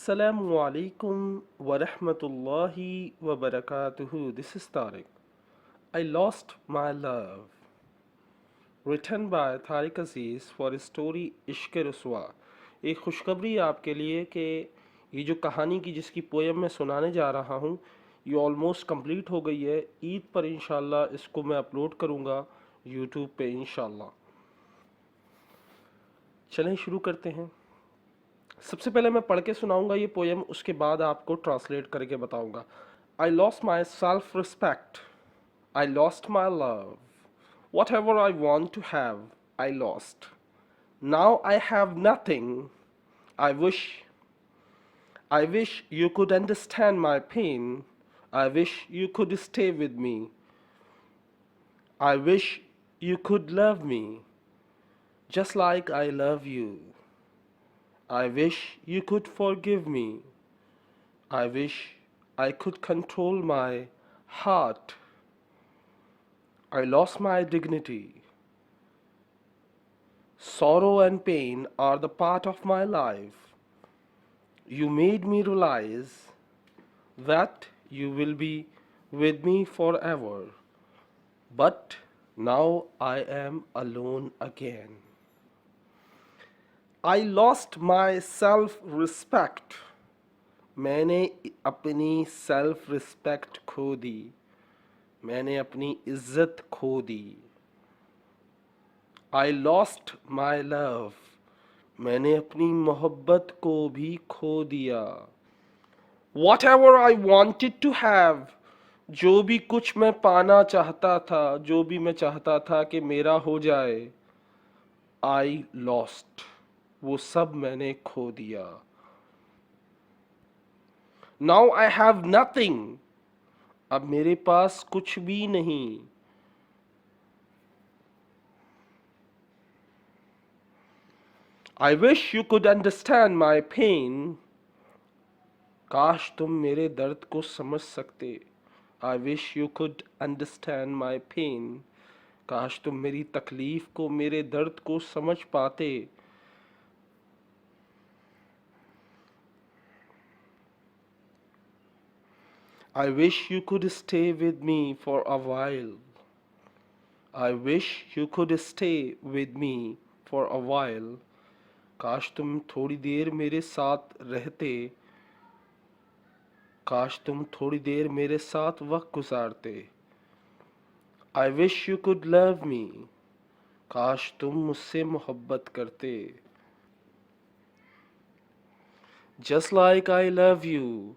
Assalamu alaikum wa rahmatullahi wa barakatuhu. This is Tariq. I lost my love. Written by Tariq Aziz for story इश्क रसवा। एक खुशखबरी आपके लिए कि ये जो कहानी की जिसकी पोयम मैं सुनाने जा रहा हूँ ये ऑलमोस्ट कंप्लीट हो गई है। ईद पर इंशाल्लाह इसको मैं अपलोड करूँगा यूट्यूब पे इंशाल्लाह। चलें शुरू करते हैं। सबसे पहले मैं पढ़ के सुनाऊंगा ये पोयम, उसके बाद आपको ट्रांसलेट करके बताऊंगा। I lost my self respect, I lost my love, whatever I want to have I lost, now I have nothing, I wish you could understand my pain, I wish you could stay with me, I wish you could love me just like I love you, I wish you could forgive me, I wish I could control my heart, I lost my dignity, sorrow and pain are the part of my life, you made me realize that you will be with me forever, but now I am alone again. I lost my self-respect. मैंने अपनी self respect खो दी, मैंने अपनी इज्जत खो दी। I lost my love. मैंने अपनी मोहब्बत को भी खो दिया। Whatever I wanted to have, जो भी कुछ मैं पाना चाहता था, जो भी मैं चाहता था कि मेरा हो जाए, I lost. वो सब मैंने खो दिया। Now I have nothing. अब मेरे पास कुछ भी नहीं। I wish you could understand my pain. काश तुम मेरे दर्द को समझ सकते। I wish you could understand my pain. काश तुम मेरी तकलीफ को, मेरे दर्द को समझ पाते। I wish you could stay with me for a while. I wish you could stay with me for a while. काश तुम थोड़ी देर मेरे साथ रहते, काश तुम थोड़ी देर मेरे साथ वक्त गुजारते। I wish you could love me. काश तुम मुझसे मोहब्बत करते। Just like I love you.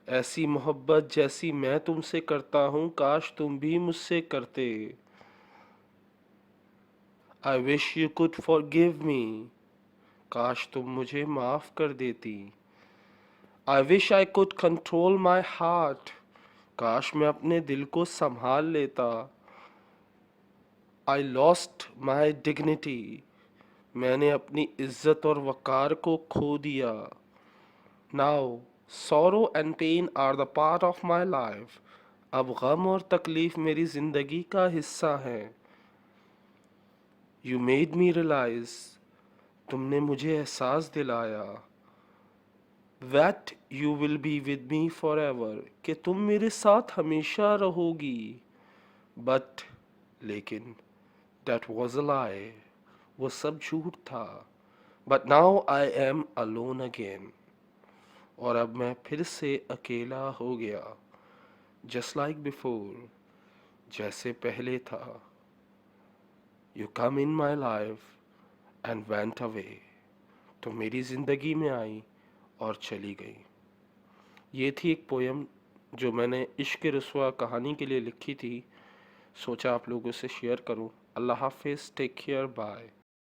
ऐसी मोहब्बत जैसी मैं तुमसे करता हूँ, काश तुम भी मुझसे करते। I wish you could forgive me. काश तुम मुझे माफ कर देती। I wish I could control my heart. काश मैं अपने दिल को संभाल लेता। I lost my dignity. मैंने अपनी इज्जत और वकार को खो दिया। Now sorrow and pain are the part of my life. अब गम और तकलीफ मेरी जिंदगी का हिस्सा है। You made me realize. तुमने मुझे एहसास दिलाया। That you will be with me forever. कि तुम मेरे साथ हमेशा रहोगी। But लेकिन that was a lie. वो सब झूठ था। But now I am alone again. और अब मैं फिर से अकेला हो गया। Just like before. जैसे पहले था। You come in my life and went away. तो मेरी ज़िंदगी में आई और चली गई। ये थी एक पोयम जो मैंने इश्क रसवा कहानी के लिए लिखी थी। सोचा आप लोगों से शेयर करूं। अल्लाह हाफिज़, टेक केयर, बाय।